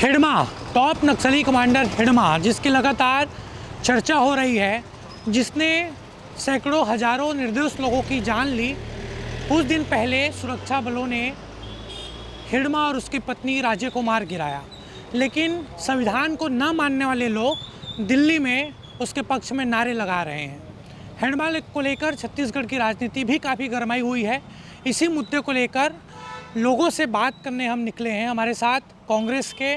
Hidma, top नक्सली commander Hidma, जिसकी लगातार चर्चा हो रही है, जिसने सैकड़ों हजारों निर्दोष लोगों की जान ली। कुछ दिन पहले सुरक्षा बलों ने हिडमा और उसकी पत्नी राजे को मार गिराया, लेकिन संविधान को न मानने वाले लोग दिल्ली में उसके पक्ष में नारे लगा रहे हैं। हिडमा को लेकर छत्तीसगढ़ की राजनीति भी काफ़ी गरमाई हुई है। इसी मुद्दे को लेकर लोगों से बात करने हम निकले हैं। हमारे साथ कांग्रेस के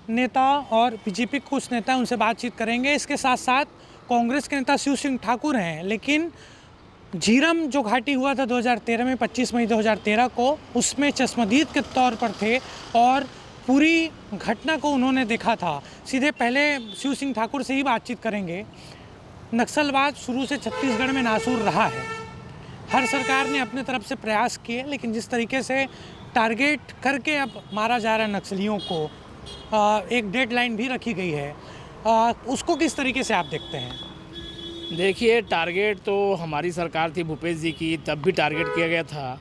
नेता और बीजेपी के कुछ नेता, उनसे बातचीत करेंगे। इसके साथ साथ कांग्रेस के नेता शिव सिंह ठाकुर हैं, लेकिन झीरम जो घाटी हुआ था 2013 में, 25 मई 2013 को, उसमें चश्मदीद के तौर पर थे और पूरी घटना को उन्होंने देखा था। सीधे पहले शिव सिंह ठाकुर से ही बातचीत करेंगे। नक्सलवाद शुरू से छत्तीसगढ़ में नासूर रहा है। हर सरकार ने अपने तरफ से प्रयास किए, लेकिन जिस तरीके से टारगेट करके अब मारा जा रहा है नक्सलियों को, एक डेडलाइन भी रखी गई है, उसको किस तरीके से आप देखते हैं? देखिए, टारगेट तो हमारी सरकार थी भूपेश जी की, तब भी टारगेट किया गया था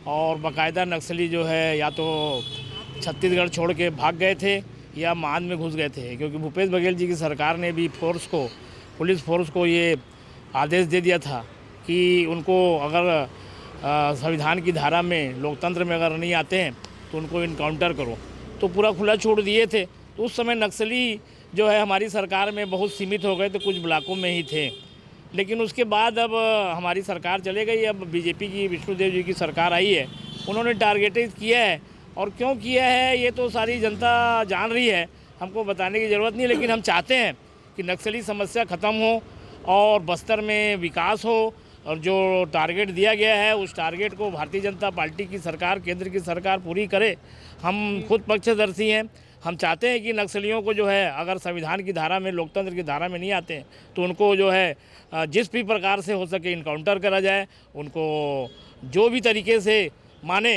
और बाकायदा नक्सली जो है या तो छत्तीसगढ़ छोड़ के भाग गए थे या मान में घुस गए थे, क्योंकि भूपेश बघेल जी की सरकार ने भी पुलिस फोर्स को ये आदेश दे दिया था कि उनको अगर संविधान की धारा में, लोकतंत्र में अगर नहीं आते हैं तो उनको इनकाउंटर करो, तो पूरा खुला छोड़ दिए थे। तो उस समय नक्सली जो है हमारी सरकार में बहुत सीमित हो गए थे, कुछ ब्लॉकों में ही थे। लेकिन उसके बाद अब हमारी सरकार चले गई, अब बीजेपी की विष्णुदेव जी की सरकार आई है, उन्होंने टारगेटेड किया है। और क्यों किया है ये तो सारी जनता जान रही है, हमको बताने की ज़रूरत नहीं। लेकिन हम चाहते हैं कि नक्सली समस्या ख़त्म हो और बस्तर में विकास हो, और जो टारगेट दिया गया है उस टारगेट को भारतीय जनता पार्टी की सरकार, केंद्र की सरकार पूरी करे। हम खुद पक्षदर्शी हैं। हम चाहते हैं कि नक्सलियों को जो है अगर संविधान की धारा में, लोकतंत्र की धारा में नहीं आते हैं तो उनको जो है जिस भी प्रकार से हो सके इनकाउंटर करा जाए। उनको जो भी तरीके से माने,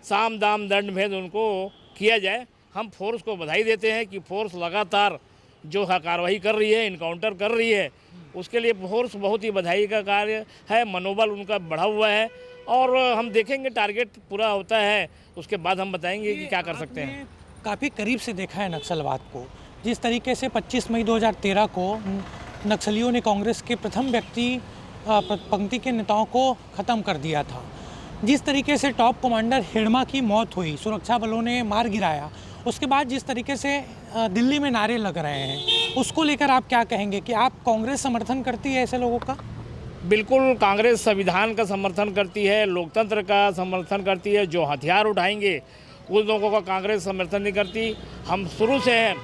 साम दाम दंड भेद उनको किया जाए। हम फोर्स को बधाई देते हैं कि फोर्स लगातार जो है कार्रवाई कर रही है, इनकाउंटर कर रही है, उसके लिए फोर्स बहुत ही बधाई का कार्य है। मनोबल उनका बढ़ा हुआ है और हम देखेंगे टारगेट पूरा होता है, उसके बाद हम बताएंगे कि क्या कर सकते हैं। काफ़ी करीब से देखा है नक्सलवाद को। जिस तरीके से 25 मई 2013 को नक्सलियों ने कांग्रेस के प्रथम व्यक्ति पंक्ति के नेताओं को ख़त्म कर दिया था, जिस तरीके से टॉप कमांडर हिडमा की मौत हुई, सुरक्षा बलों ने मार गिराया, उसके बाद जिस तरीके से दिल्ली में नारे लग रहे हैं, उसको लेकर आप क्या कहेंगे कि आप कांग्रेस समर्थन करती है ऐसे लोगों का? बिल्कुल, कांग्रेस संविधान का समर्थन करती है, लोकतंत्र का समर्थन करती है। जो हथियार उठाएंगे उन लोगों का कांग्रेस समर्थन नहीं करती। हम शुरू से हैं,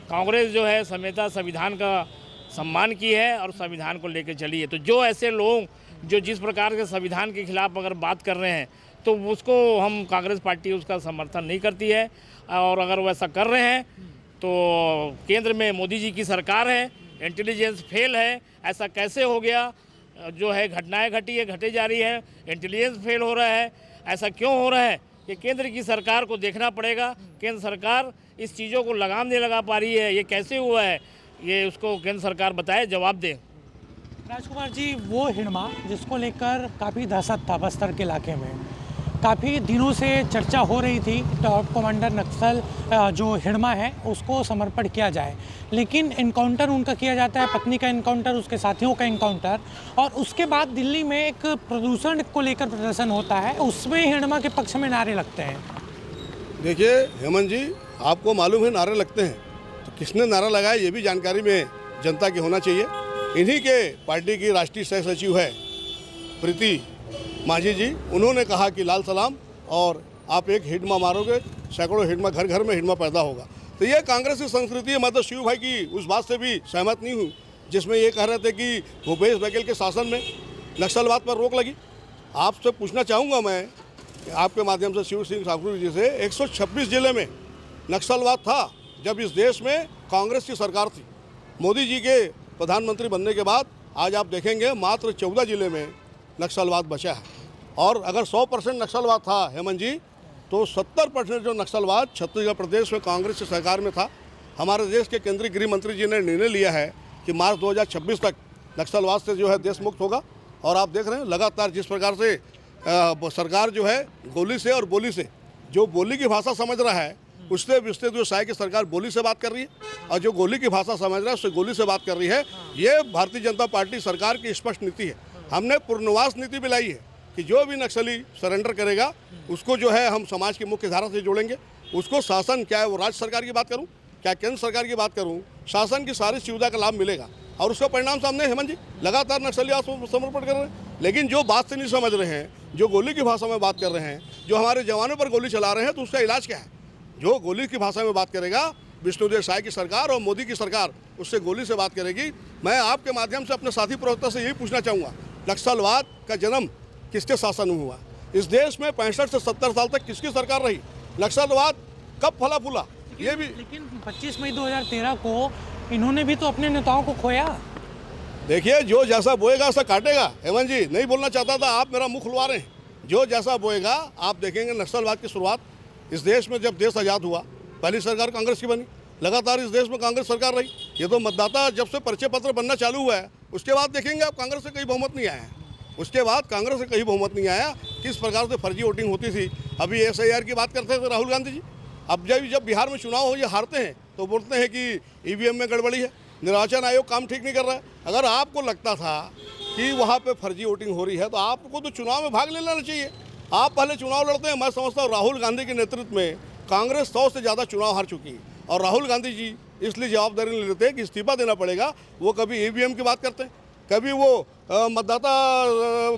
कांग्रेस जो है समेता संविधान का सम्मान की है और संविधान को लेकर चली है। तो जो ऐसे लोग जो जिस प्रकार के संविधान के खिलाफ अगर बात कर रहे हैं तो उसको हम कांग्रेस पार्टी उसका समर्थन नहीं करती है। और अगर वैसा कर रहे हैं तो केंद्र में मोदी जी की सरकार है, इंटेलिजेंस फेल है। ऐसा कैसे हो गया? जो है घटनाएं घटी है, घटे जा रही है, इंटेलिजेंस फेल हो रहा है। ऐसा क्यों हो रहा है? ये केंद्र की सरकार को देखना पड़ेगा। केंद्र सरकार इस चीज़ों को लगाम नहीं लगा पा रही है। ये कैसे हुआ है, ये उसको केंद्र सरकार बताए, जवाब दे। राजकुमार जी, वो हिडमा जिसको लेकर काफ़ी दहशत था बस्तर के इलाके में, काफ़ी दिनों से चर्चा हो रही थी, टॉप कमांडर नक्सल जो हिडमा है उसको समर्पण किया जाए, लेकिन इनकाउंटर उनका किया जाता है, पत्नी का इनकाउंटर, उसके साथियों का इनकाउंटर, और उसके बाद दिल्ली में एक प्रदूषण को लेकर प्रदर्शन होता है, उसमें हिडमा के पक्ष में नारे लगते हैं। देखिए हेमंत जी, आपको मालूम है नारे लगते हैं, तो किसने नारा लगाया ये भी जानकारी में जनता की होना चाहिए। इन्हीं के पार्टी की राष्ट्रीय सह सचिव है प्रीति माझी जी, उन्होंने कहा कि लाल सलाम और आप एक हिडमा मारोगे, सैकड़ों हिडमा, घर घर में हिडमा पैदा होगा। तो ये कांग्रेस की संस्कृति है। मैं तो शिव भाई की उस बात से भी सहमत नहीं हूँ जिसमें ये कह रहे थे कि भूपेश बघेल के शासन में नक्सलवाद पर रोक लगी। आपसे पूछना चाहूँगा मैं आपके माध्यम से शिव सिंह ठाकुर जी से, 126 जिले में नक्सलवाद था जब इस देश में कांग्रेस की सरकार थी। मोदी जी के प्रधानमंत्री बनने के बाद आज आप देखेंगे मात्र 14 जिले में नक्सलवाद बचा है। और अगर 100% नक्सलवाद था हेमंत जी, तो 70% जो नक्सलवाद छत्तीसगढ़ प्रदेश में कांग्रेस की सरकार में था। हमारे देश के केंद्रीय गृह मंत्री जी ने निर्णय लिया है कि मार्च 2026 तक नक्सलवाद से जो है देश मुक्त होगा। और आप देख रहे हैं लगातार जिस प्रकार से सरकार जो है गोली से और बोली से, जो बोली की भाषा समझ रहा है उससे विस्तृत जो साय की सरकार बोली से बात कर रही है और जो गोली की भाषा समझ रहा है उससे गोली से बात कर रही है। ये भारतीय जनता पार्टी सरकार की स्पष्ट नीति है। हमने पुनर्वास नीति भी लाई है कि जो भी नक्सली सरेंडर करेगा उसको जो है हम समाज की मुख्य धारा से जोड़ेंगे। उसको शासन, क्या है वो राज्य सरकार की बात करूँ, क्या केंद्र सरकार की बात करूँ, शासन की सारी सुविधा का लाभ मिलेगा। और उसका परिणाम सामने हेमंत जी, लगातार नक्सली आत्मसमर्पण कर रहे हैं। लेकिन जो बात से नहीं समझ रहे हैं, जो गोली की भाषा में बात कर रहे हैं, जो हमारे जवानों पर गोली चला रहे हैं, तो उसका इलाज क्या है? जो गोली की भाषा में बात करेगा, विष्णुदेव साय की सरकार और मोदी की सरकार उससे गोली से बात करेगी। मैं आपके माध्यम से अपने साथी प्रवक्ता से यही पूछना चाहूँगा, नक्सलवाद का जन्म किसके शासन में हुआ? इस देश में 65 से 70 साल तक किसकी सरकार रही? नक्सलवाद कब फला फूला? ये भी लेकिन 25 मई 2013 को इन्होंने भी तो अपने नेताओं को खोया। देखिए, जो जैसा बोएगा ऐसा काटेगा। हेमंत जी, नहीं बोलना चाहता था, आप मेरा मुंह खुलवा रहे हैं। जो जैसा बोएगा, आप देखेंगे नक्सलवाद की शुरुआत इस देश में जब देश आज़ाद हुआ, पहली सरकार कांग्रेस की बनी, लगातार इस देश में कांग्रेस सरकार रही। ये तो मतदाता जब से परिचय पत्र बनना चालू हुआ है, उसके बाद देखेंगे आप कांग्रेस से कहीं बहुमत नहीं आया है। उसके बाद कांग्रेस से कहीं बहुमत नहीं आया। किस प्रकार से फर्जी वोटिंग होती थी। अभी SIR की बात करते थे राहुल गांधी जी। अब जब बिहार में चुनाव हो, ये हारते हैं तो बोलते हैं कि EVM में गड़बड़ी है, निर्वाचन आयोग काम ठीक नहीं कर रहा है। अगर आपको लगता था कि वहाँ पे फर्जी वोटिंग हो रही है तो आपको तो चुनाव में भाग ले लेना चाहिए। आप पहले चुनाव लड़ते हैं। मैं समझता हूँ राहुल गांधी के नेतृत्व में कांग्रेस 100 से ज़्यादा चुनाव हार चुकी है और राहुल गांधी जी इसलिए जवाबदारी नहीं लेते कि इस्तीफा देना पड़ेगा। वो कभी EVM की बात करते हैं, कभी वो मतदाता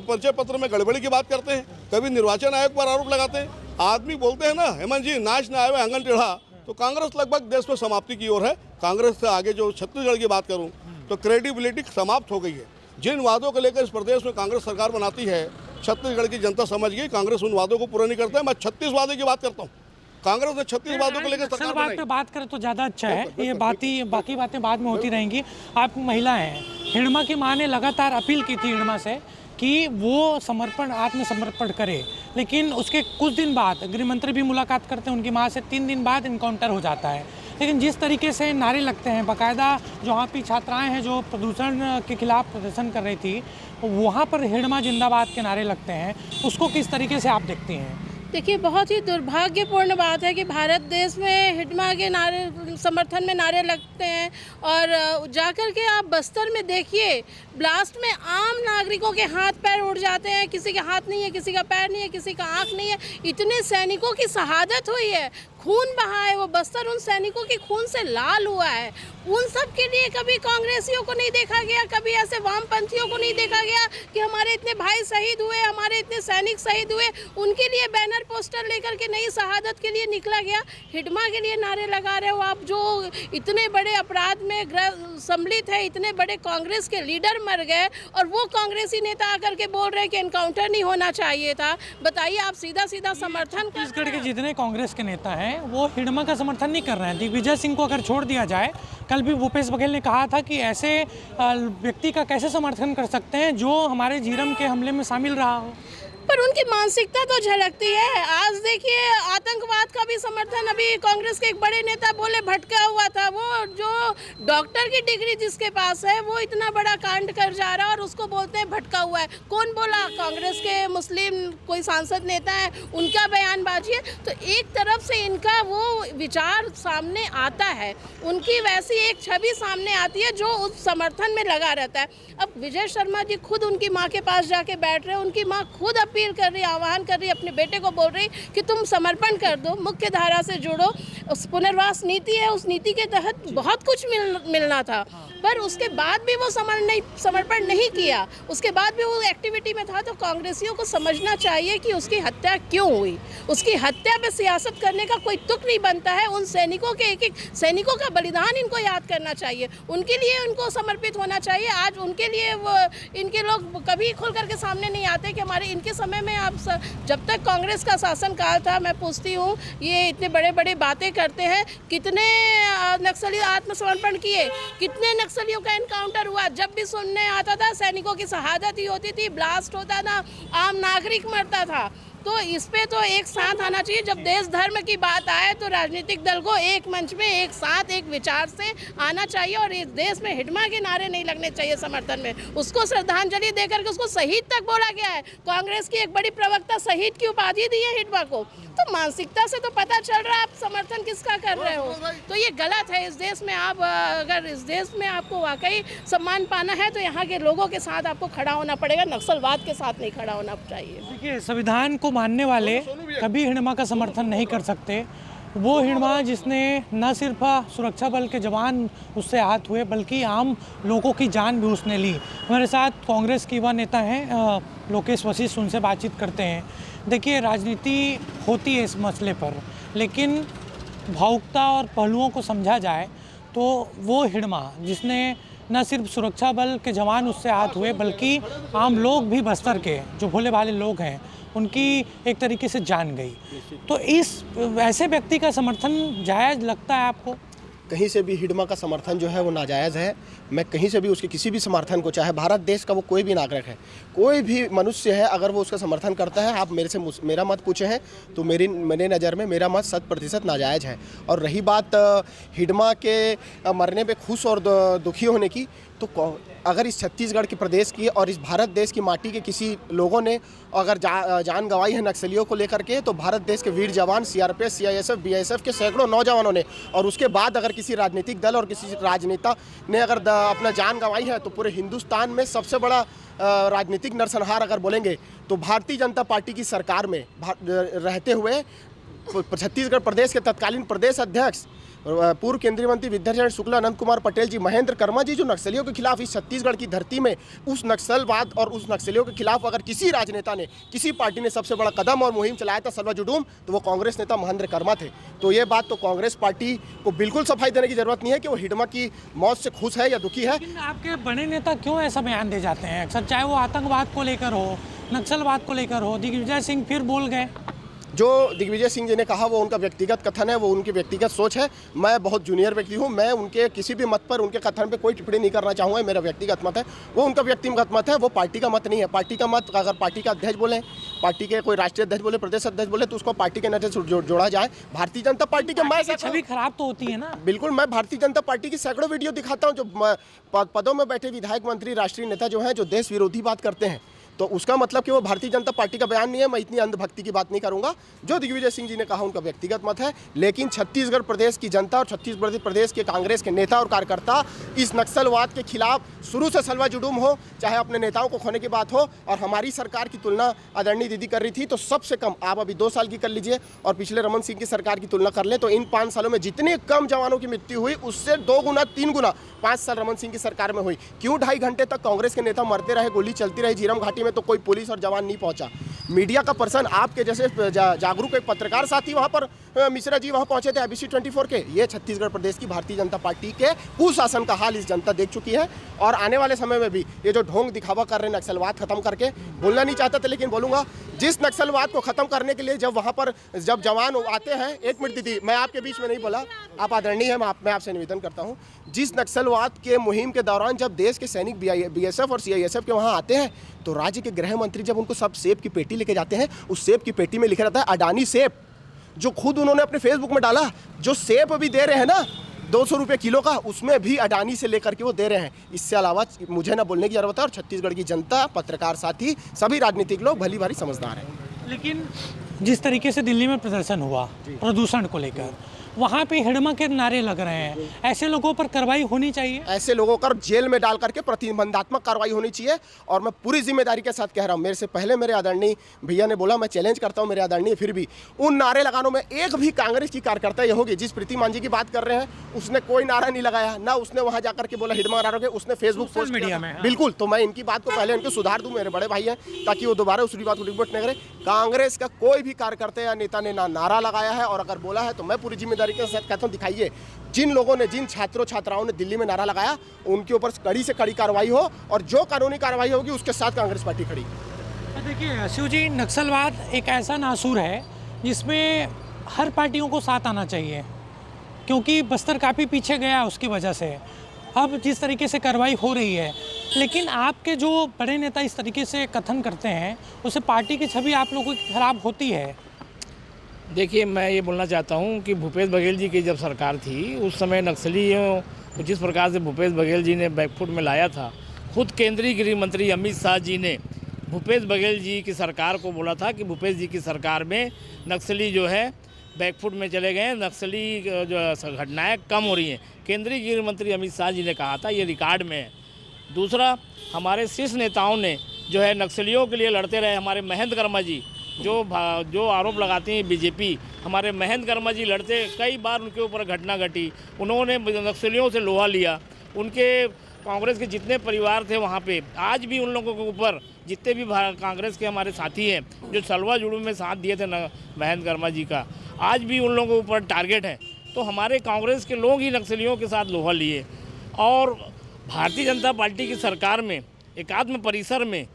परिचय पत्र में गड़बड़ी की बात करते हैं, कभी निर्वाचन आयोग पर आरोप लगाते हैं। आदमी बोलते हैं ना हेमंत जी, नाच ना आए आंगन टेढ़ा। तो कांग्रेस लगभग देश में समाप्ति की ओर है। कांग्रेस से आगे जो छत्तीसगढ़ की बात करूं तो क्रेडिबिलिटी समाप्त हो गई है। जिन वादों को लेकर इस प्रदेश में कांग्रेस सरकार बनाती है, छत्तीसगढ़ की जनता समझ गई कांग्रेस उन वादों को पूरा नहीं करता है। मैं 36 वादे की बात करता हूँ। कांग्रेस ने 36 वादों को लेकर सरकार बात पे बात करें तो ज़्यादा अच्छा है। ये बाकी बातें बाद में होती रहेंगी। आप महिला हैं, हिड़मा की मां ने लगातार अपील की थी हिड़मा से कि वो आत्मसमर्पण करे, लेकिन उसके कुछ दिन बाद गृह मंत्री भी मुलाकात करते हैं उनकी मां से। 3 दिन बाद इनकाउंटर हो जाता है। लेकिन जिस तरीके से नारे लगते हैं, बाकायदा जो वहाँ की छात्राएं हैं जो प्रदूषण के खिलाफ प्रदर्शन कर रही थी, वहाँ पर हिड़मा जिंदाबाद के नारे लगते हैं, उसको किस तरीके से आप देखती हैं? देखिए, बहुत ही दुर्भाग्यपूर्ण बात है कि भारत देश में हिड़मा के नारे समर्थन में नारे लगते हैं और जाकर के आप बस्तर में देखिए, ब्लास्ट में आम नागरिकों के हाथ पैर उड़ जाते हैं। किसी के हाथ नहीं है, किसी का पैर नहीं है, किसी का आँख नहीं है। इतने सैनिकों की शहादत हुई है, खून बहा है। वो बस्तर उन सैनिकों के खून से लाल हुआ है। उन सब के लिए कभी कांग्रेसियों को नहीं देखा गया, कभी ऐसे वामपंथियों को नहीं देखा गया कि हमारे इतने भाई शहीद हुए, हमारे इतने सैनिक शहीद हुए, उनके लिए बैनर पोस्टर लेकर के नई शहादत के लिए निकला गया। हिड़मा के लिए नारे लगा रहे हो आप, जो इतने बड़े अपराध में सम्मिलित है। इतने बड़े कांग्रेस के लीडर मर गए और वो कांग्रेसी नेता आकर के बोल रहे कि एनकाउंटर नहीं होना चाहिए था। बताइए, आप सीधा सीधा समर्थन कर। छत्तीसगढ़ के जितने कांग्रेस के नेता हैं वो हिड़मा का समर्थन नहीं कर रहे हैं। दिग्विजय सिंह को अगर छोड़ दिया जाए, कल भी भूपेश बघेल ने कहा था कि ऐसे व्यक्ति का कैसे समर्थन कर सकते हैं जो हमारे झीरम के हमले में शामिल रहा हो। पर उनकी मानसिकता तो झलकती है। आज देखिए, आतंकवाद का भी समर्थन अभी कांग्रेस के एक बड़े नेता बोले भटका हुआ था। वो जो डॉक्टर की डिग्री जिसके पास है, वो इतना बड़ा कांड कर जा रहा है और उसको बोलते हैं भटका हुआ है। कौन बोला? कांग्रेस के मुस्लिम कोई सांसद नेता है, उनका बयानबाजी है। तो एक तरफ से इनका वो विचार सामने आता है, उनकी वैसी एक छवि सामने आती है जो उस समर्थन में लगा रहता है। अब विजय शर्मा जी खुद उनकी माँ के पास जाके बैठ रहे हैं। उनकी माँ खुद अपील कर रही, आह्वान कर रही, अपने बेटे को बोल रही कि तुम समर्पण कर दो, मुख्य धारा से जुड़ो। उस पुनर्वास नीति है, उस नीति के तहत बहुत कुछ मिलना था, पर उसके बाद भी वो समर्पण नहीं किया, उसके बाद भी वो एक्टिविटी में था। तो कांग्रेसियों को समझना चाहिए कि उसकी हत्या क्यों हुई। उसकी हत्या पे सियासत करने का कोई तुक नहीं बनता है। उन सैनिकों के एक सैनिकों का बलिदान इनको याद करना चाहिए, उनके लिए उनको समर्पित होना चाहिए। आज उनके लिए वो इनके लोग कभी खुल करके सामने नहीं आते कि हमारे इनके समय में आप जब तक कांग्रेस का शासनकाल था, मैं पूछती हूँ, ये इतने बड़े बड़े बातें करते हैं, कितने नक्सली आत्मसमर्पण किए, कितने नक्सलियों का एनकाउंटर हुआ। जब भी सुनने आता था सैनिकों की शहादत ही होती थी, ब्लास्ट होता था, आम नागरिक मरता था। तो इस पे तो एक साथ आना चाहिए। जब देश धर्म की बात आए तो राजनीतिक दल को एक मंच में एक साथ एक विचार से आना चाहिए और इस देश में हिड़मा के नारे नहीं लगने चाहिए समर्थन में। उसको श्रद्धांजलि देकर के उसको शहीद तक बोला गया है। कांग्रेस की एक बड़ी प्रवक्ता शहीद की उपाधि दी है हिड़मा को। तो मानसिकता से तो पता चल रहा है आप समर्थन किसका कर रहे हो। तो ये गलत है। इस देश में आप अगर इस देश में आपको वाकई सम्मान पाना है तो यहाँ के लोगों के साथ आपको खड़ा होना पड़ेगा, नक्सलवाद के साथ नहीं खड़ा होना चाहिए। देखिए, संविधान को मानने वाले कभी हिड़मा का समर्थन नहीं कर सकते। वो हिड़मा जिसने न सिर्फ सुरक्षा बल के जवान उससे आहत हुए बल्कि आम लोगों की जान भी उसने ली। हमारे साथ कांग्रेस के युवा नेता हैं लोकेश वशिष्ठ, उनसे बातचीत करते हैं। देखिए, राजनीति होती है इस मसले पर, लेकिन भावुकता और पहलुओं को समझा जाए तो वो हिड़मा जिसने न सिर्फ सुरक्षा बल के जवान उससे आहत हुए बल्कि आम लोग भी बस्तर के जो भोले भाले लोग हैं उनकी एक तरीके से जान गई। तो इस ऐसे व्यक्ति का समर्थन जायज़ लगता है आपको? कहीं से भी हिड़मा का समर्थन जो है वो नाजायज़ है। मैं कहीं से भी उसके किसी भी समर्थन को, चाहे भारत देश का वो कोई भी नागरिक है, कोई भी मनुष्य है, अगर वो उसका समर्थन करता है, आप मेरे से मेरा मत पूछे हैं तो मेरे नज़र में मेरा मत 100% नाजायज़ है। और रही बात हिड़मा के मरने पे खुश और दुखी होने की, तो अगर इस छत्तीसगढ़ के प्रदेश की और इस भारत देश की माटी के किसी लोगों ने अगर जान गंवाई है नक्सलियों को लेकर के, तो भारत देश के वीर जवान CRPF, CISF, BISF के सैकड़ों नौजवानों ने, और उसके बाद अगर किसी राजनीतिक दल और किसी राजनेता ने अगर अपना जान गंवाई है, तो पूरे हिंदुस्तान में सबसे बड़ा राजनीतिक नरसंहार अगर बोलेंगे तो भारतीय जनता पार्टी की सरकार में रहते हुए छत्तीसगढ़ प्रदेश के तत्कालीन प्रदेश अध्यक्ष पूर्व केंद्रीय मंत्री विद्याचरण शुक्ला, अनंत कुमार पटेल जी, महेंद्र कर्मा जी, जो नक्सलियों के खिलाफ इस छत्तीसगढ़ की धरती में उस नक्सलवाद और उस नक्सलियों के खिलाफ अगर किसी राजनेता ने, किसी पार्टी ने सबसे बड़ा कदम और मुहिम चलाया था सलवा जुडूम, तो वो कांग्रेस नेता महेंद्र कर्मा थे। तो ये बात तो कांग्रेस पार्टी को बिल्कुल सफाई देने की जरूरत नहीं है कि वो हिड़मा की मौत से खुश है या दुखी है। लेकिन आपके बड़े नेता क्यों ऐसा बयान दे जाते हैं अक्सर, चाहे वो आतंकवाद को लेकर हो, नक्सलवाद को लेकर हो? दिग्विजय सिंह फिर बोल गए। जो दिग्विजय सिंह जी ने कहा वो उनका व्यक्तिगत कथन है, वो उनकी व्यक्तिगत सोच है। मैं बहुत जूनियर व्यक्ति हूँ, मैं उनके किसी भी मत पर, उनके कथन पे कोई टिप्पणी नहीं करना चाहूँगा। मेरा व्यक्तिगत मत है, वो उनका व्यक्तिगत मत है, वो पार्टी का मत नहीं है। पार्टी का मत अगर पार्टी का अध्यक्ष बोले, पार्टी के कोई राष्ट्रीय अध्यक्ष बोले, प्रदेश अध्यक्ष बोले, तो उसको पार्टी के नाते जोड़ा जाए। भारतीय जनता पार्टी के मैं छवि खराब तो होती है ना। बिल्कुल, मैं भारतीय जनता पार्टी की सैकड़ों वीडियो दिखाता हूँ जो पदों में बैठे विधायक, मंत्री, राष्ट्रीय नेता जो हैं, जो देश विरोधी बात करते हैं, तो उसका मतलब कि वो भारतीय जनता पार्टी का बयान नहीं है। मैं इतनी अंधभक्ति की बात नहीं करूंगा। जो दिग्विजय सिंह जी ने कहा उनका व्यक्तिगत मत है, लेकिन छत्तीसगढ़ प्रदेश की जनता और छत्तीसगढ़ प्रदेश के कांग्रेस के नेता और कार्यकर्ता इस नक्सलवाद के खिलाफ शुरू से सलवा जुडूम हो, चाहे अपने नेताओं को खोने की बात हो। और हमारी सरकार की तुलना आदरणीय दीदी कर रही थी, तो सबसे कम आप अभी 2 साल की कर लीजिए और पिछले रमन सिंह की सरकार की तुलना कर लें, तो इन 5 सालों में जितने कम जवानों की मृत्यु हुई उससे 2 गुना 3 गुना 5 साल रमन सिंह की सरकार में हुई। क्यों 2.5 घंटे तक कांग्रेस के नेता मरते रहे, गोली चलती रही झीरम घाटी में, तो कोई पुलिस और जवान नहीं पहुंचा। मीडिया का पर्सन, आपके जैसे जागरूक एक पत्रकार साथी वहां पर, मिश्रा जी वहां पहुंचे थे IBC 24 के। ये छत्तीसगढ़ प्रदेश की भारतीय जनता पार्टी के कुशासन का हाल इस जनता देख चुकी है। और आने वाले समय में भी ये जो ढोंग दिखावा कर रहे हैं नक्सलवाद खत्म करके, बोलना नहीं चाहता था लेकिन बोलूंगा, जिस नक्सलवाद को खत्म करने के लिए जब वहां पर जब जवान आते हैं, 1 मिनट दीदी, मैं आपके बीच में नहीं बोला, आप आदरणीय हैं, मैं आपसे निवेदन करता हूं, जिस नक्सलवाद के मुहिम के दौरान जब देश के सैनिक BISF और CISF के वहां आते हैं, तो राज्य के गृह मंत्री जब उनको सब सेब की पेटी लेके जाते हैं, उस सेब की पेटी में लिखा रहता है अडानी सेब, जो खुद उन्होंने अपने फेसबुक में डाला। जो सेब अभी दे रहे हैं ना 200 रुपये किलो का, उसमें भी अडानी से लेकर के वो दे रहे हैं। इससे अलावा मुझे ना बोलने की जरूरत है। और छत्तीसगढ़ की जनता, पत्रकार साथी, सभी राजनीतिक लोग भली भारी समझदार हैं। लेकिन जिस तरीके से दिल्ली में प्रदर्शन हुआ प्रदूषण को लेकर, वहाँ पे हिड़मा के नारे लग रहे हैं, ऐसे लोगों पर कार्रवाई होनी चाहिए। ऐसे लोगों पर जेल में डाल करके प्रतिबंधात्मक कार्रवाई होनी चाहिए। और मैं पूरी जिम्मेदारी के साथ कह रहा हूँ, मेरे से पहले मेरे आदरणीय भैया ने बोला, मैं चैलेंज करता हूँ मेरे आदरणीय, फिर भी उन नारे लगानों में एक भी कांग्रेस की कार्यकर्ता ये होगी। जिस प्रीति मान जी की बात कर रहे हैं, उसने कोई नारा नहीं लगाया, ना उसने वहाँ जाकर के बोला हिड़मा नारोगे, उसने फेसबुक पोस्ट मीडिया में। बिल्कुल, तो मैं इनकी बात को पहले इनको सुधार दूँ, मेरे बड़े भाई हैं, ताकि वो दोबारा उस बात को रिपोर्ट नहीं करें। कांग्रेस का कोई भी कार्यकर्ता या नेता ने ना नारा लगाया है, और अगर बोला है तो मैं पूरी जिम्मेदारी के साथ कहता हूँ, दिखाइए। जिन लोगों ने, जिन छात्रों छात्राओं ने दिल्ली में नारा लगाया, उनके ऊपर कड़ी से कड़ी कार्रवाई हो, और जो कानूनी कार्रवाई होगी उसके साथ कांग्रेस पार्टी खड़ी। देखिए शिव जी, नक्सलवाद एक ऐसा नासूर है जिसमें हर पार्टियों को साथ आना चाहिए, क्योंकि बस्तर काफ़ी पीछे गया उसकी वजह से। अब जिस तरीके से कार्रवाई हो रही है, लेकिन आपके जो बड़े नेता इस तरीके से कथन करते हैं, उससे पार्टी की छवि आप लोगों की खराब होती है। देखिए, मैं ये बोलना चाहता हूँ कि भूपेश बघेल जी की जब सरकार थी, उस समय नक्सलियों को जिस प्रकार से भूपेश बघेल जी ने बैकफुट में लाया था, खुद केंद्रीय गृह मंत्री अमित शाह जी ने भूपेश बघेल जी की सरकार को बोला था कि भूपेश जी की सरकार में नक्सली जो है बैकफुट में चले गए, नक्सली जो घटनाएं कम हो रही हैं। केंद्रीय गृह मंत्री अमित शाह जी ने कहा था, ये रिकॉर्ड में है। दूसरा, हमारे शीर्ष नेताओं ने जो है नक्सलियों के लिए लड़ते रहे। हमारे महेंद्र कर्मा जी जो आरोप लगाते हैं बीजेपी, हमारे महेंद्र कर्मा जी लड़ते, कई बार उनके ऊपर घटना घटी, उन्होंने नक्सलियों से लोहा लिया। उनके कांग्रेस के जितने परिवार थे वहाँ पे, आज भी उन लोगों के ऊपर जितने भी कांग्रेस के हमारे साथी हैं जो सलवा जुड़ू में साथ दिए थे महेंद्र कर्मा जी का, आज भी उन लोगों के ऊपर टारगेट है। तो हमारे कांग्रेस के लोग ही नक्सलियों के साथ लोहा लिए। और भारतीय जनता पार्टी की सरकार में एकात्म परिसर में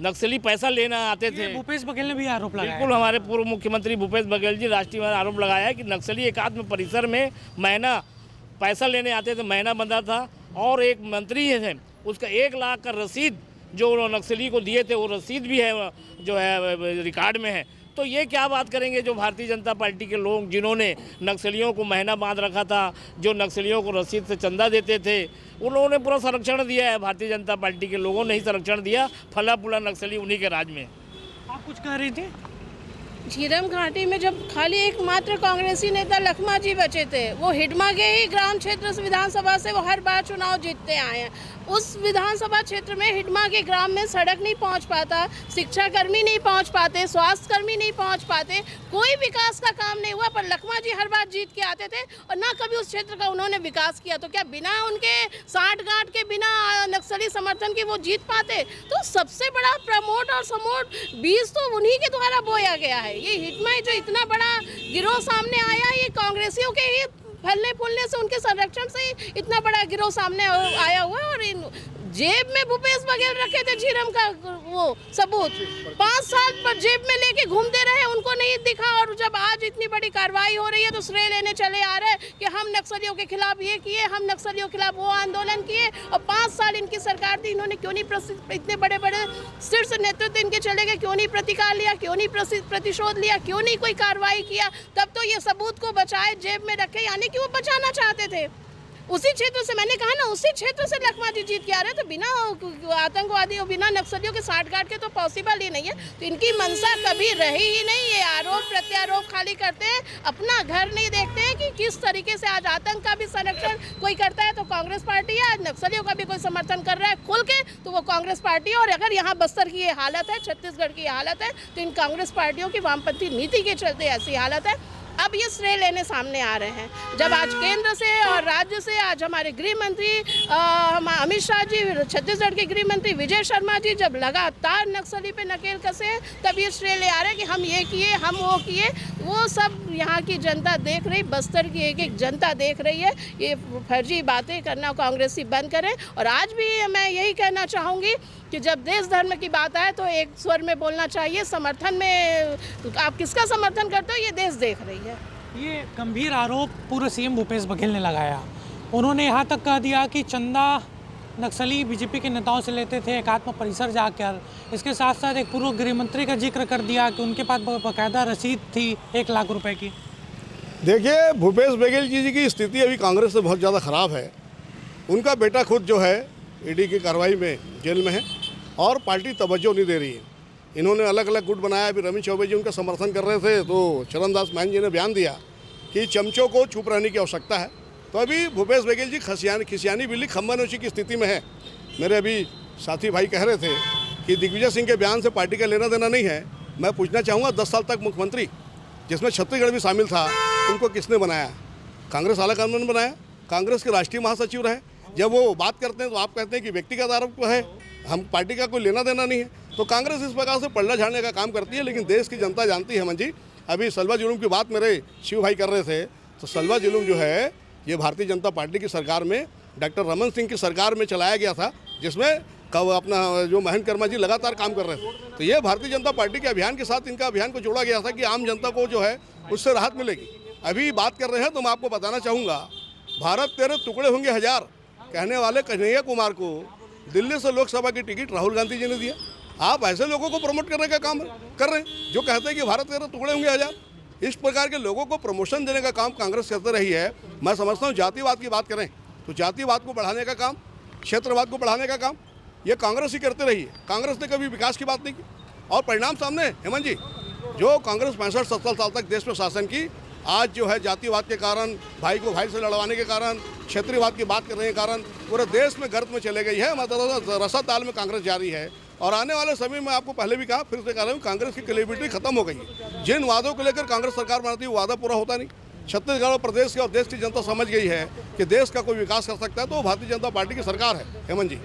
नक्सली पैसा लेना आते थे। भूपेश बघेल ने भी आरोप लगाया। बिल्कुल, हमारे पूर्व मुख्यमंत्री भूपेश बघेल जी राष्ट्रीय आरोप लगाया है कि नक्सली एकात्म परिसर में महीना पैसा लेने आते थे, महीना बंधा था। और एक मंत्री है, उसका 1 लाख का रसीद जो नक्सली को दिए थे, वो रसीद भी है, जो है रिकॉर्ड में है। तो ये क्या बात करेंगे जो भारतीय जनता पार्टी के लोग, जिन्होंने नक्सलियों को महीना बांध रखा था, जो नक्सलियों को रसीद से चंदा देते थे, उन लोगों ने पूरा संरक्षण दिया है। भारतीय जनता पार्टी के लोगों ने ही संरक्षण दिया। फला फूला नक्सली उन्हीं के राज में। आप कुछ कह रही थी? झीरम घाटी में जब खाली एकमात्र कांग्रेसी नेता लखमा जी बचे थे, वो हिडमा के ही ग्राम क्षेत्र से विधानसभा से वो हर बार चुनाव जीतते आए हैं। उस विधानसभा क्षेत्र में हिडमा के ग्राम में सड़क नहीं पहुंच पाता, शिक्षा कर्मी नहीं पहुंच पाते, स्वास्थ्य कर्मी नहीं पहुंच पाते, कोई विकास का काम नहीं हुआ। पर लखमा जी हर बार जीत के आते थे और ना कभी उस क्षेत्र का उन्होंने विकास किया। तो क्या बिना उनके साठ गांठ के, बिना नक्सली समर्थन के वो जीत पाते? तो सबसे बड़ा प्रमोट और समोट बीज तो उन्हीं के द्वारा बोया गया है। ये हिडमा जो इतना बड़ा गिरोह सामने आया, ये कांग्रेसियों के ही फलने फूलने से, उनके संरक्षण से इतना बड़ा गिरोह सामने आया हुआ है। और इन जेब में भूपेश बघेल रखे थे झीरम का वो सबूत, 5 साल पर जेब में लेके घूमते रहे, उनको नहीं दिखा। और जब आज इतनी बड़ी कार्रवाई हो रही है तो श्रेय लेने चले आ रहे हैं कि हम नक्सलियों के खिलाफ ये किए, हम नक्सलियों के खिलाफ वो आंदोलन किए। और 5 साल इनकी सरकार थी, इन्होंने क्यों नहीं इतने बड़े बड़े शीर्ष नेतृत्व इनके चले गए, क्यों नहीं प्रतिकार लिया, क्यों नहीं प्रतिशोध लिया, क्यों नहीं कोई कार्रवाई किया? तब तो ये सबूत को बचाए, जेब में रखे, यानी कि वो बचाना चाहते थे। उसी क्षेत्र से, मैंने कहा ना, उसी क्षेत्र से लखमा जी जीत के आ रहे तो बिना आतंकवादियों, बिना नक्सलियों के साठ गांठ के तो पॉसिबल ही नहीं है। तो इनकी मंशा कभी रही ही नहीं। ये आरोप प्रत्यारोप खाली करते हैं, अपना घर नहीं देखते हैं कि किस तरीके से आज आतंक का भी संरक्षण कोई करता है तो कांग्रेस पार्टी है, आज नक्सलियों का भी कोई समर्थन कर रहा है खुल के तो वो कांग्रेस पार्टी है। और अगर यहाँ बस्तर की ये हालत है, छत्तीसगढ़ की ये हालत है, तो इन कांग्रेस पार्टियों की वामपंथी नीति के चलते ऐसी हालत है। अब ये श्रेय लेने सामने आ रहे हैं। जब आज केंद्र से और राज्य से, आज हमारे गृह मंत्री अमित शाह जी, छत्तीसगढ़ के गृह मंत्री विजय शर्मा जी जब लगातार नक्सली पे नकेल कसे हैं, तब ये श्रेय ले आ रहे हैं कि हम ये किए, हम वो किए। वो सब यहाँ की जनता देख रही, बस्तर की एक एक जनता देख रही है। ये फर्जी बातें करना कांग्रेसी बंद करें। और आज भी मैं यही कहना चाहूँगी कि जब देश धर्म की बात आए तो एक स्वर में बोलना चाहिए। समर्थन में आप किसका समर्थन करते हो, ये देश देख रही है। ये गंभीर आरोप पूर्व सीएम भूपेश बघेल ने लगाया। उन्होंने यहाँ तक कह दिया कि चंदा नक्सली बीजेपी के नेताओं से लेते थे एकात्म परिसर जाकर। इसके साथ साथ एक पूर्व गृह मंत्री का जिक्र कर दिया कि उनके पास बाकायदा रसीद थी 1 लाख रुपए की। देखिए, भूपेश बघेल जी की स्थिति अभी कांग्रेस से बहुत ज़्यादा ख़राब है। उनका बेटा खुद जो है ईडी की कार्रवाई में जेल में है और पार्टी तवज्जो नहीं दे रही है। इन्होंने अलग अलग गुट बनाया। अभी रमेश चौबे जी उनका समर्थन कर रहे थे तो चरणदास महंत जी ने बयान दिया कि चमचों को चुप रहने की आवश्यकता है। तो अभी भूपेश बघेल जी खिसियानी बिल्ली खम्बानोशी की स्थिति में है। मेरे अभी साथी भाई कह रहे थे कि दिग्विजय सिंह के बयान से पार्टी का लेना देना नहीं है। मैं पूछना चाहूँगा, 10 साल तक मुख्यमंत्री, जिसमें छत्तीसगढ़ भी शामिल था, उनको किसने बनाया? कांग्रेस आला कमान ने बनाया, कांग्रेस के राष्ट्रीय महासचिव रहे। जब वो बात करते हैं तो आप कहते हैं कि व्यक्तिगत आरोप है, हम पार्टी का कोई लेना देना नहीं है। तो कांग्रेस इस प्रकार से पल्ला झाड़ने का काम करती है। लेकिन देश की जनता जानती है। हेमंत जी, अभी सलवा जुलूम की बात मेरे शिव भाई कर रहे थे, तो सलवा जुलूम जो है ये भारतीय जनता पार्टी की सरकार में, डॉक्टर रमन सिंह की सरकार में चलाया गया था, जिसमें कब अपना जो महेंद्र कर्मा जी लगातार काम कर रहे थे। तो ये भारतीय जनता पार्टी के अभियान के साथ इनका अभियान को जोड़ा गया था कि आम जनता को जो है उससे राहत मिलेगी। अभी बात कर रहे हैं तो मैं आपको बताना चाहूँगा, भारत तेरे टुकड़े होंगे 1000 कहने वाले कन्हैया कुमार को दिल्ली से लोकसभा की टिकट राहुल गांधी जी ने दिया। आप ऐसे लोगों को प्रमोट करने का काम कर रहे हैं जो कहते हैं कि भारत तेरे टुकड़े होंगे 1000। इस प्रकार के लोगों को प्रमोशन देने का काम कांग्रेस करते रही है। मैं समझता हूँ जातिवाद की बात करें तो जातिवाद को बढ़ाने का काम, क्षेत्रवाद को बढ़ाने का काम, ये कांग्रेस ही करते रही है। कांग्रेस ने कभी विकास की बात नहीं की और परिणाम सामने है। हेमंत जी, जो कांग्रेस 65-70 साल तक देश में शासन की, आज जो है जातिवाद के कारण, भाई को भाई से लड़वाने के कारण, क्षेत्रीयवाद की बात करने के कारण पूरे देश में गर्त में चले गई है। मतलब रसद दाल में कांग्रेस जारी है और आने वाले समय में आपको पहले भी कहा, फिर से कह रहा हूँ, कांग्रेस की क्रेडिबिलिटी खत्म हो गई है। जिन वादों को लेकर कांग्रेस सरकार बनाती है वो वादा पूरा होता नहीं। छत्तीसगढ़ और प्रदेश की और देश की जनता समझ गई है कि देश का कोई विकास कर सकता है तो वो भारतीय जनता पार्टी की सरकार है। हेमंत जी,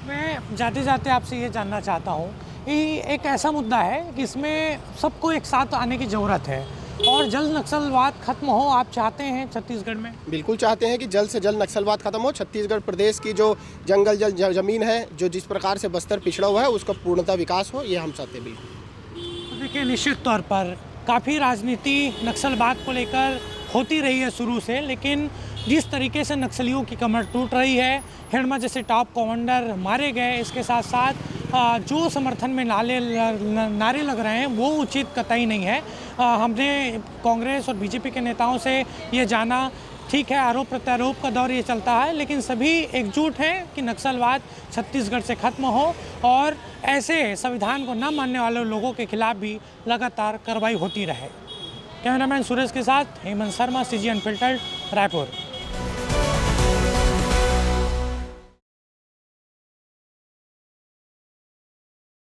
मैं जाते जाते आपसे ये जानना चाहता हूँ कि एक ऐसा मुद्दा है कि इसमें सबको एक साथ आने की ज़रूरत है और जल्द नक्सलवाद खत्म हो, आप चाहते हैं छत्तीसगढ़ में? बिल्कुल चाहते हैं कि जल्द से जल्द नक्सलवाद खत्म हो। छत्तीसगढ़ प्रदेश की जो जंगल जमीन है, जो जिस प्रकार से बस्तर पिछड़ा हुआ है, उसका पूर्णतः विकास हो, ये हम चाहते हैं। बिल्कुल तो देखिए, निश्चित तौर पर काफ़ी राजनीति नक्सलवाद को लेकर होती रही है शुरू से, लेकिन जिस तरीके से नक्सलियों की कमर टूट रही है, हिड़मा जैसे टॉप कमांडर मारे गए, इसके साथ साथ जो समर्थन में नारे लग रहे हैं वो उचित कतई नहीं है। हमने कांग्रेस और बीजेपी के नेताओं से ये जाना, ठीक है आरोप प्रत्यारोप का दौर ये चलता है, लेकिन सभी एकजुट हैं कि नक्सलवाद छत्तीसगढ़ से खत्म हो और ऐसे संविधान को न मानने वाले लोगों के खिलाफ भी लगातार कार्रवाई होती रहे। कैमरामैन सुरेश के साथ हेमंत शर्मा, CG अनफिल्टर्ड, रायपुर।